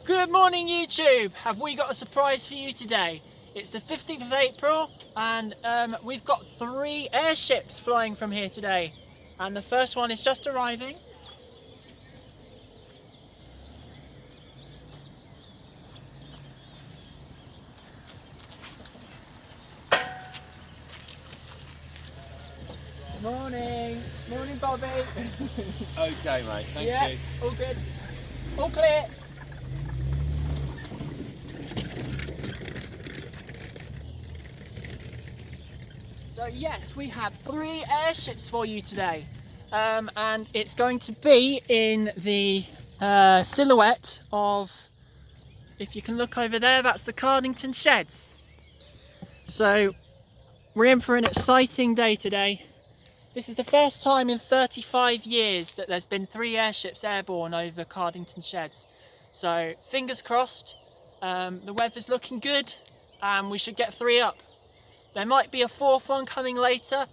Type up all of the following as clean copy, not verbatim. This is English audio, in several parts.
Good morning YouTube! Have we got a surprise for you today? It's the 15th of April and we've got 3 airships flying from here today. And the first one is just arriving. Morning! Morning Bobby! Okay mate, thank you. All good. All clear. So yes, we have 3 airships for you today, and it's going to be in the silhouette of, if you can look over there, that's the Cardington sheds. So we're in for an exciting day today. This is the first time in 35 years that there's been 3 airships airborne over Cardington sheds. So fingers crossed, the weather's looking good and we should get 3 up. There might be a 4th one coming later.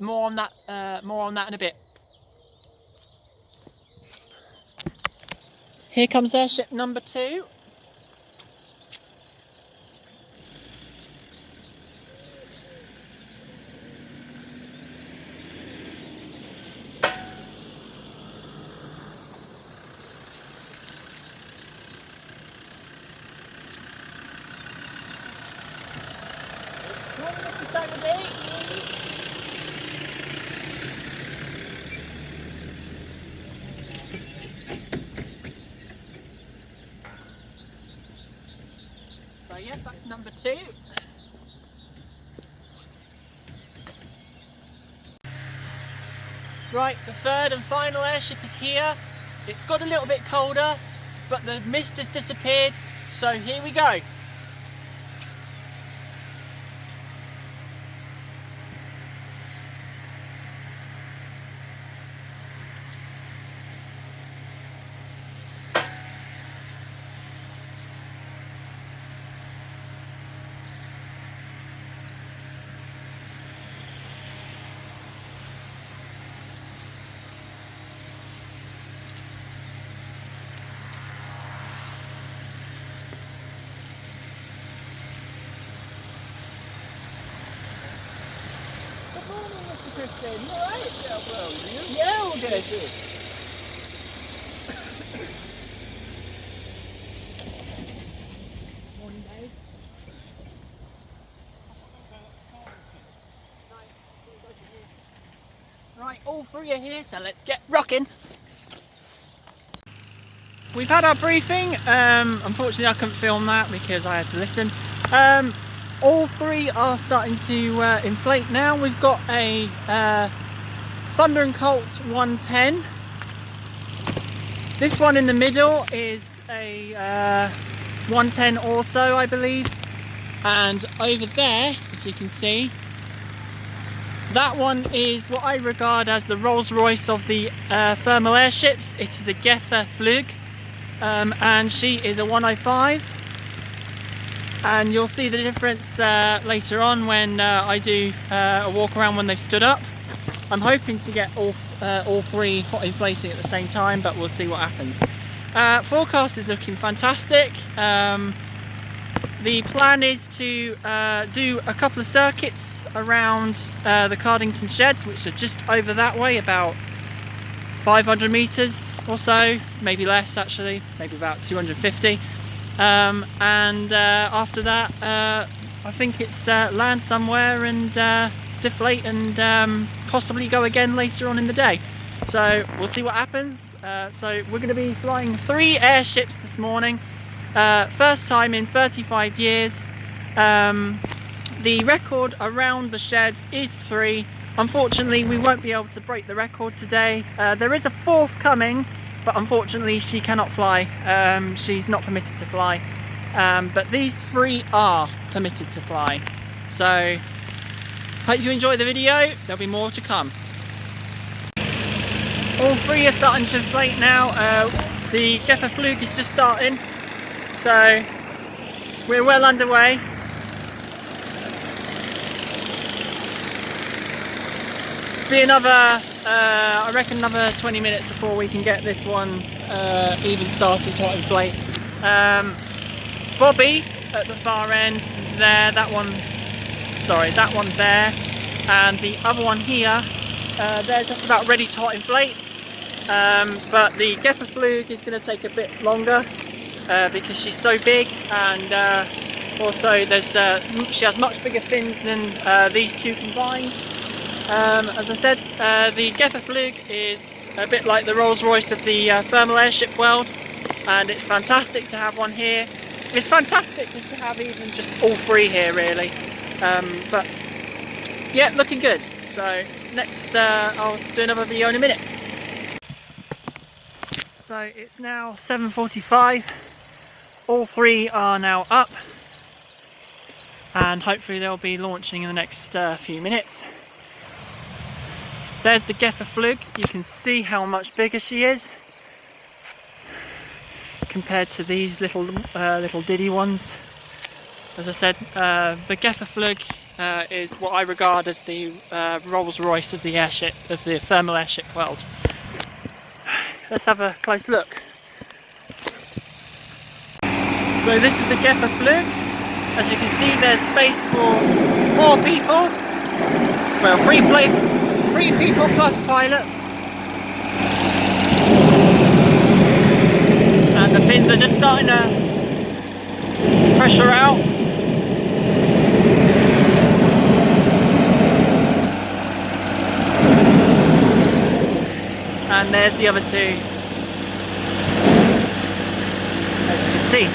More on that in a bit. Here comes airship number 2. So yeah, that's number 2. Right, the 3rd and final airship is here. It's got a little bit colder, but the mist has disappeared, so here we go. Crispin, you alright? Yeah, well, you? Yeah, all good. Morning, Dave. Right, all 3 are here, so let's get rocking. We've had our briefing. Unfortunately, I couldn't film that because I had to listen. All 3 are starting to inflate now. We've got a Thunder & Colt 110. This one in the middle is a 110 also, I believe. And over there, if you can see, that one is what I regard as the Rolls-Royce of the thermal airships. It is a Geffer Flug, and she is a 105. And you'll see the difference later on when I do a walk around when they've stood up. I'm hoping to get all 3 hot inflating at the same time, but we'll see what happens. Forecast is looking fantastic. The plan is to do a couple of circuits around the Cardington sheds, which are just over that way, about 500 meters or so, maybe less actually, maybe about 250. And after that, I think it's land somewhere and deflate and possibly go again later on in the day. So we'll see what happens. So we're going to be flying 3 airships this morning. First time in 35 years. The record around the sheds is 3. Unfortunately, we won't be able to break the record today. There is a 4th coming, but unfortunately she cannot fly. She's not permitted to fly. But these 3 are permitted to fly. So hope you enjoy the video. There'll be more to come. All 3 are starting to inflate now. The Geffer Flug is just starting. So we're well underway. Be another I reckon another 20 minutes before we can get this one even started to inflate. Bobby at the far end there, that one there, and the other one here, they're just about ready to hot inflate. But the Gefferflug is going to take a bit longer because she's so big, and also she has much bigger fins than these two combined. As I said, the Gefferflug is a bit like the Rolls-Royce of the thermal airship world, and it's fantastic to have one here. It's fantastic just to have even just all three here, really. But yeah, looking good. So next I'll do another video in a minute. So it's now 7:45. All three are now up, and hopefully they'll be launching in the next few minutes. There's the Gefferflug. You can see how much bigger she is compared to these little diddy ones. As I said, the Gefferflug is what I regard as the Rolls-Royce of the thermal airship world. Let's have a close look. So this is the Gefferflug. As you can see, there's space for 4 people. Well, 3 people plus pilot. And the fins are just starting to pressure out. And there's the other two, as you can see.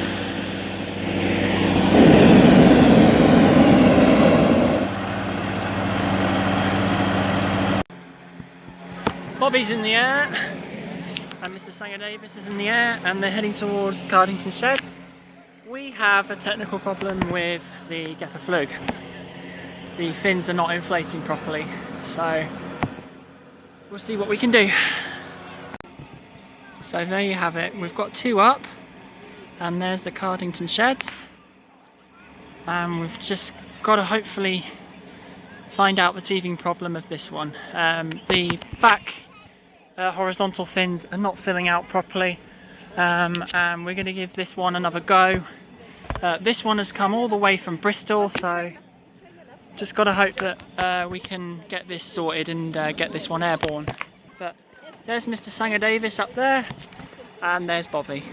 Bobby's in the air, and Mr. Sanger Davis is in the air, and they're heading towards Cardington Sheds. We have a technical problem with the Gefferflug. The fins are not inflating properly, so we'll see what we can do. So there you have it. We've got 2 up, and there's the Cardington Sheds. And we've just got to hopefully find out the teething problem of this one. The back horizontal fins are not filling out properly, and we're going to give this one another go. This one has come all the way from Bristol, so just got to hope that we can get this sorted and get this one airborne. But there's Mr. Sanger Davis up there, and there's Bobby.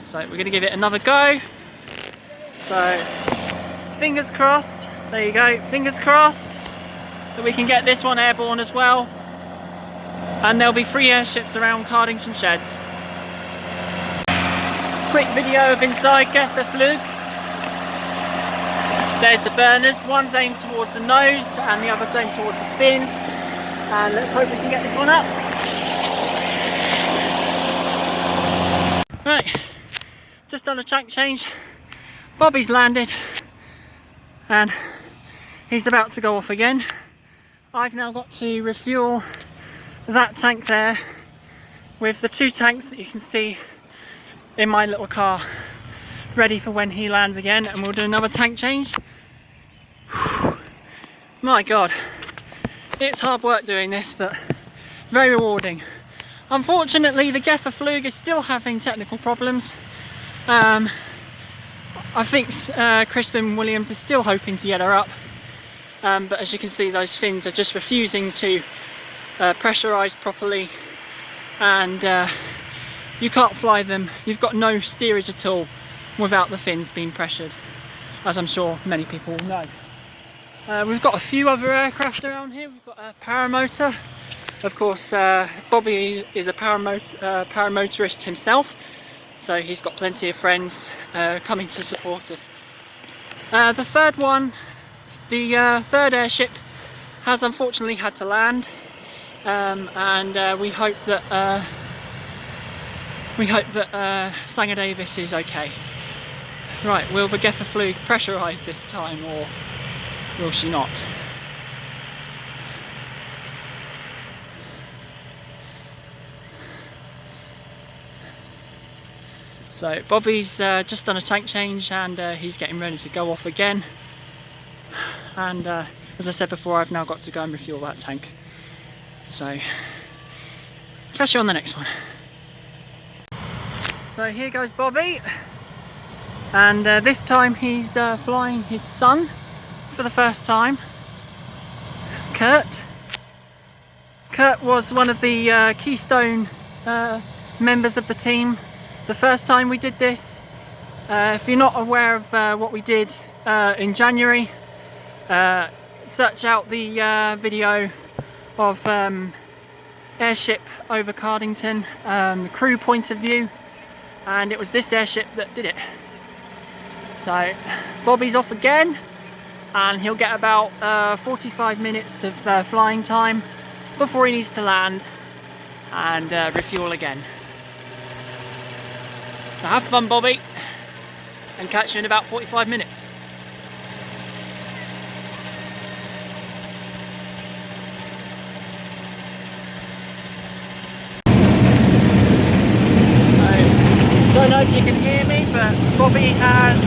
So we're going to give it another go. So fingers crossed. There you go. Fingers crossed that we can get this one airborne as well. And there'll be 3 airships around Cardington Sheds. Quick video of inside Gefferflug. There's the burners. One's aimed towards the nose and the other's aimed towards the fins. And let's hope we can get this one up. Right, just done a tank change. Bobby's landed and he's about to go off again. I've now got to refuel that tank there with the 2 tanks that you can see in my little car, ready for when he lands again, and we'll do another tank change. Whew. My God, it's hard work doing this, but very rewarding. Unfortunately, the Gefferflug is still having technical problems. I think Crispin Williams is still hoping to get her up, but as you can see, those fins are just refusing to pressurise properly, and you can't fly them. You've got no steerage at all without the fins being pressured, as I'm sure many people will know. We've got a few other aircraft around here. We've got a paramotor. Of course, Bobby is a paramotorist himself, so he's got plenty of friends coming to support us. The third one, the third airship, has unfortunately had to land, and we hope that Sanger Davis is okay. Right, will the Gefferflug pressurise this time, or will she not? So Bobby's just done a tank change, and he's getting ready to go off again. And as I said before, I've now got to go and refuel that tank. So catch you on the next one. So here goes Bobby, and this time he's flying his son for the first time, Kurt. Kurt was one of the keystone members of the team the first time we did this. If you're not aware of what we did in January, search out the video of airship over Cardington, the crew point of view, and it was this airship that did it. So Bobby's off again, and he'll get about 45 minutes of flying time before he needs to land and refuel again. So have fun, Bobby, and catch you in about 45 minutes. Don't know if you can hear me, but Bobby has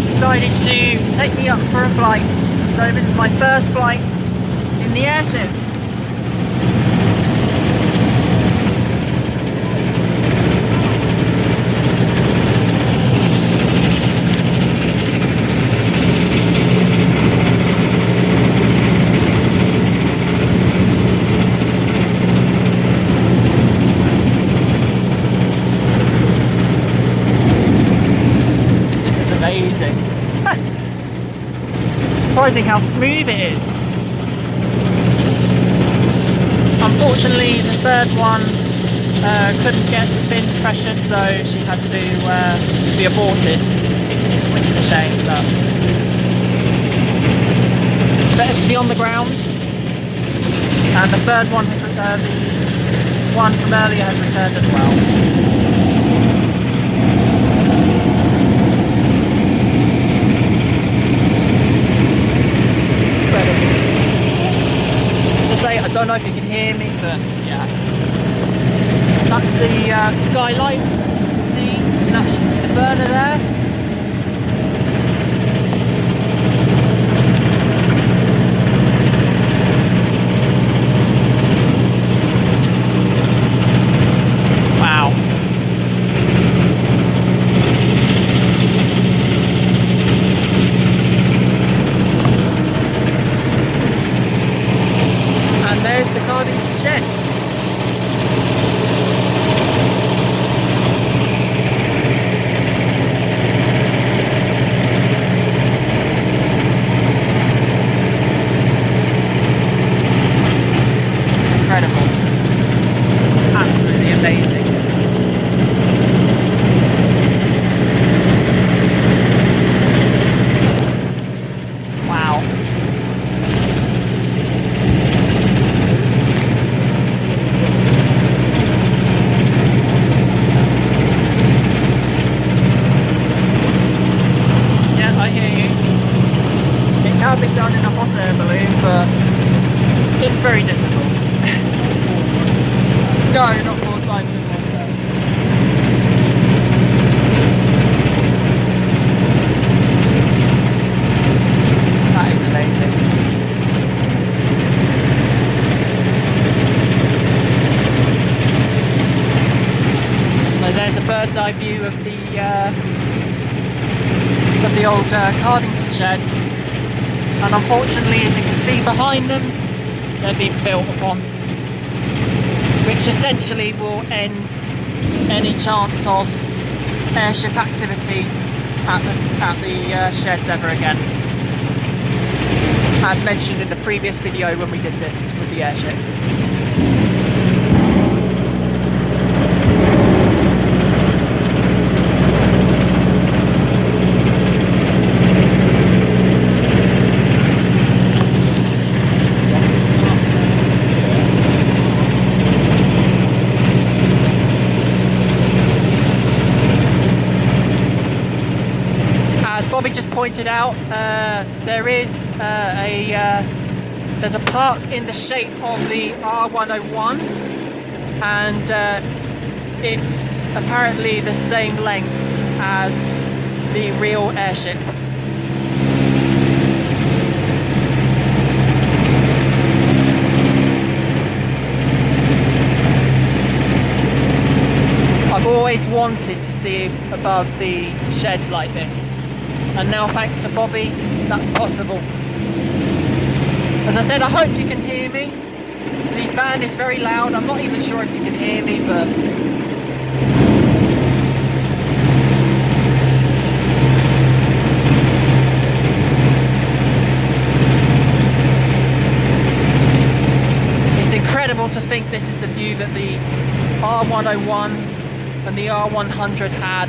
decided to take me up for a flight. So this is my first flight in the airship. Amazing. Surprising how smooth it is. Unfortunately, the third one couldn't get the fins pressured, so she had to be aborted, which is a shame, but better to be on the ground. And the third one has the one from earlier has returned as well. As I say, I don't know if you can hear me, but yeah. That's the skylight. See, you can actually see the burner there. Wow. And there's the Cardington shed. Incredible. Absolutely amazing. Wow. Yeah, I hear you. It can be done in a hot air balloon, but it's very difficult. No, not 4 times in one day. That is amazing. So there's a bird's eye view of the old Cardington sheds, and unfortunately, as you can see behind them, they're being built upon, which essentially will end any chance of airship activity at the sheds ever again. As mentioned in the previous video when we did this with the airship. Bobby just pointed out, there's a park in the shape of the R101, and it's apparently the same length as the real airship. I've always wanted to see above the sheds like this, and now thanks to Bobby that's possible. As I said, I hope you can hear me. The fan is very loud. I'm not even sure if you can hear me, but it's incredible to think this is the view that the R101 and the R100 had,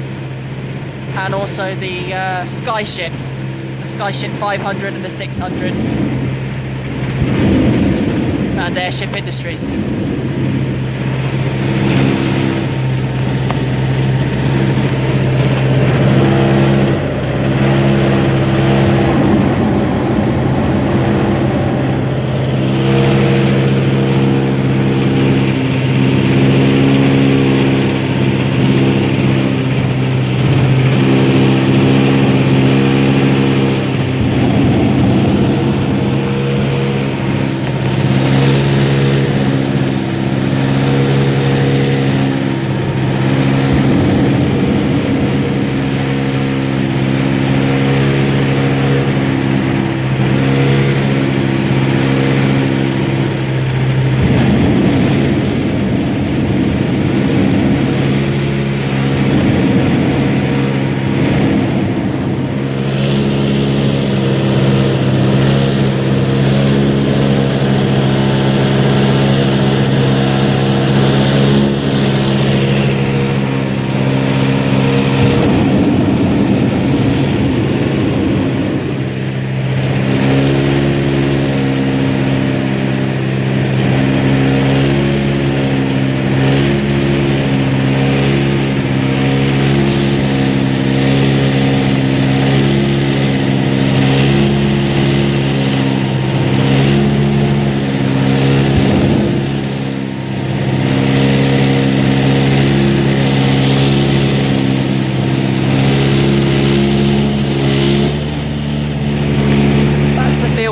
and also the Skyships, the Skyship 500 and the 600, and Airship Industries.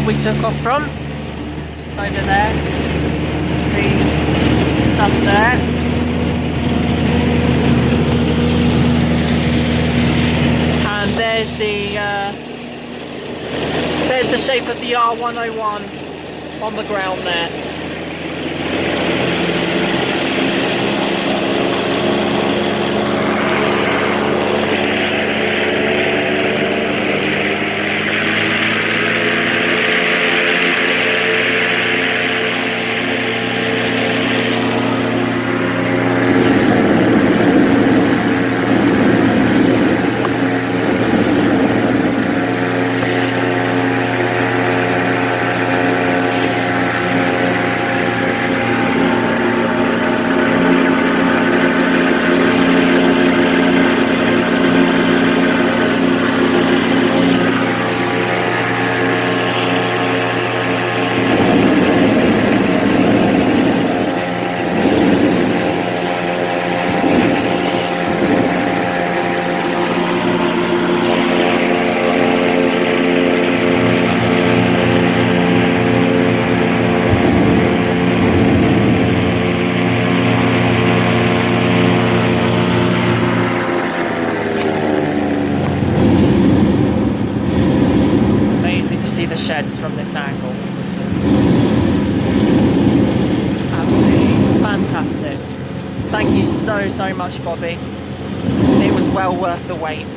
We took off from, just over there, see, just there. And there's the shape of the R101 on the ground there. Sheds from this angle. Absolutely fantastic. Thank you so much, Bobby. It was well worth the wait.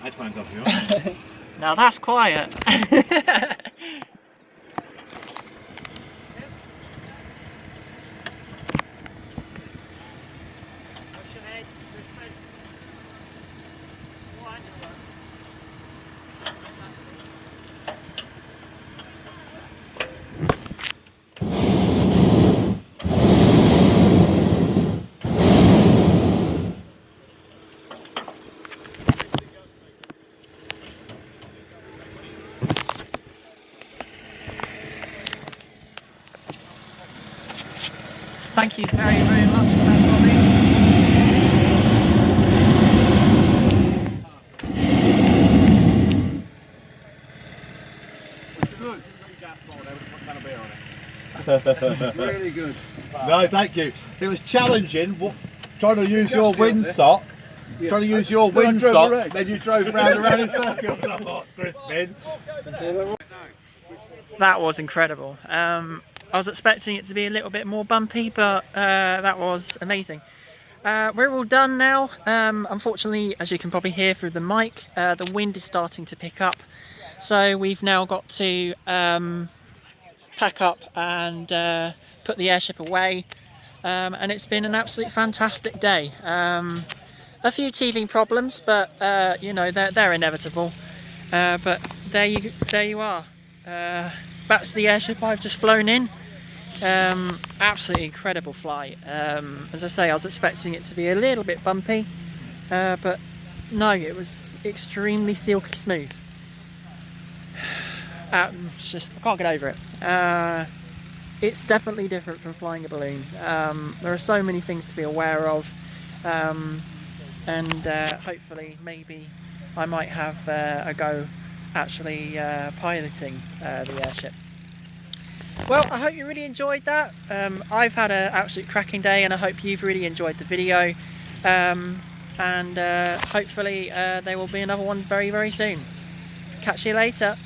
headphones off if you want. Now that's quiet. Thank you very, very much for that, Bobby. Good. Really good. No, thank you. It was challenging. Trying to use your windsock. Yeah. Trying to use your I drove windsock. around. Then you drove round and round in circles. Oh, Crispin. That was incredible. I was expecting it to be a little bit more bumpy, but that was amazing. We're all done now. Unfortunately, as you can probably hear through the mic, the wind is starting to pick up. So we've now got to pack up and put the airship away. And it's been an absolutely fantastic day. A few teething problems, but you know, they're inevitable. But there you are. Back to the airship I've just flown in. Absolutely incredible flight. As I say, I was expecting it to be a little bit bumpy, but no, it was extremely silky smooth. It's just, I can't get over it. It's definitely different from flying a balloon. There are so many things to be aware of, and hopefully maybe I might have a go actually piloting the airship. Well, I hope you really enjoyed that. I've had an absolute cracking day, and I hope you've really enjoyed the video. And hopefully there will be another one very, very soon. Catch you later.